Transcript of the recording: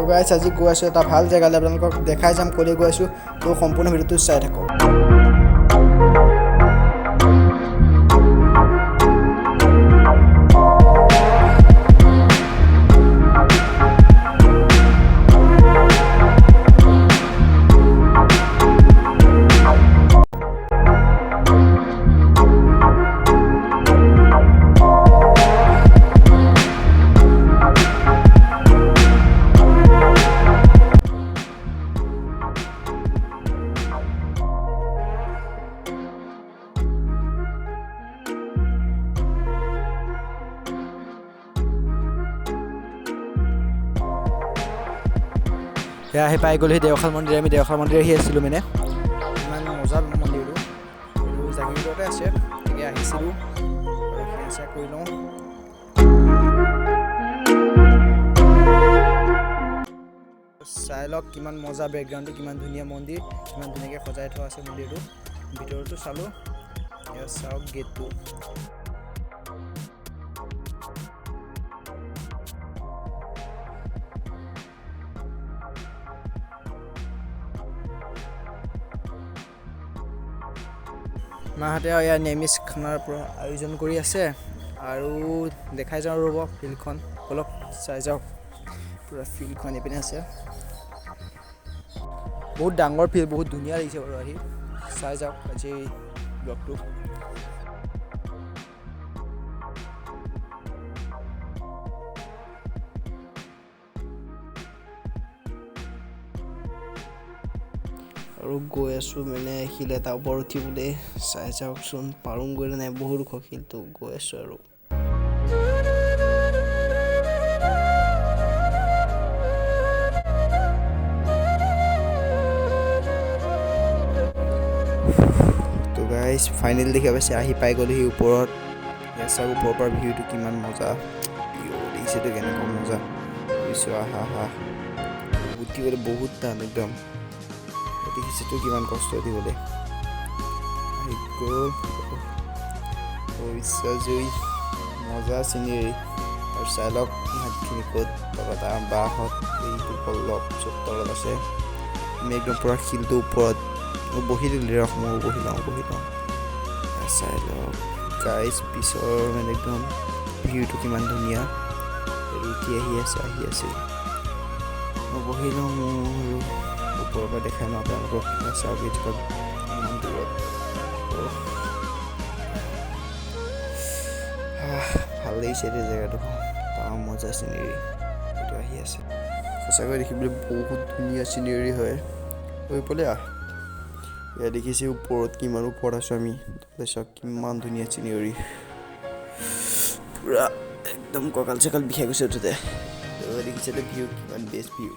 গাইছ আজি গৈ আছোঁ এটা ভাল জেগালৈ আপোনালোকক দেখাই যাম ক'লৈ গৈ আছোঁ তো সম্পূৰ্ণ ভিডিঅ'টো চাই থাকক আহি পাই গ'লোহি দেওশাল মন্দিৰ আমি দেওশাল মন্দিৰ আহি আছিলোঁ মানে ইমান মজা মন্দিৰটো এইটো জাগিৰোডতে আছে গতিকে আহিছিলোঁ চেক কৰি লওঁ চাই লওক কিমান মজা বেকগ্ৰাউণ্ডটো কিমান ধুনীয়া মন্দিৰ কিমান ধুনীয়াকৈ সজাই থোৱা আছে মন্দিৰটো ভিতৰতো চালোঁ এয়া চাওক গেটটো মাহঁতে ইয়াৰ নিৰামিষ খানাৰ পৰা আয়োজন কৰি আছে আৰু দেখাই যাওঁ ৰ'ব ফিল্ডখন অলপ চাই যাওক পুৰা ফিল্ডখন এইপিনে আছে বহুত ডাঙৰ ফিল্ড বহুত ধুনীয়া লাগিছে বাৰু আহি চাই যাওক আজি ব্লগটো আৰু গৈ আছোঁ মানে শিল এটা ওপৰত উঠিবলৈ চাই যাওকচোন পাৰোঁগৈ নাই বহুত ওখ শিলটো গৈ আছোঁ আৰু তো গাইজ ফাইনেল দেখা পাইছে আহি পাই গ'লোহি ওপৰত চাওক ওপৰৰ পৰা ভিউটো কিমান মজা ভিউ দেখিছেতো কেনেকুৱা মজা বুজিছোঁ আহা হা উঠিবলৈ বহুত টান একদম দেখিছেতো কিমান কষ্ট দিবলৈ আহি গ'ল জুই মজা চিনেৰী আৰু চাই লওক হাতখিনি ক'ত তলত বাঁহত এইটো পল্লৱ চব তলত আছে আমি একদম পূৰা শিলটোৰ ওপৰত বহি দিলোঁ ৰখ মই বহি লওঁ চাই লওক গাইজ পিছৰ মানে একদম ভিউটো কিমান ধুনীয়া উঠি আহি আছে মই বহি লওঁ মোৰ ওপৰৰ পৰা দেখাই লওঁ আপোনালোকক চাওক এইটো ইমান দূৰত ভাল লাগিছে এতিয়া জেগাটো তাৰ মজা চিনেৰী এইটো আহি আছে সঁচাকৈ দেখিবলৈ বহুত ধুনীয়া চিনেৰী হয় ওপৰলৈ এয়া দেখিছে ওপৰত কিমান ওপৰত আছোঁ আমি চাওক কিমান ধুনীয়া চিনেৰী পুৰা একদম কঁকাল চকাল বিষাই গৈছে উঠোতে দেখিছে ভিউ কিমান বেষ্ট ভিউ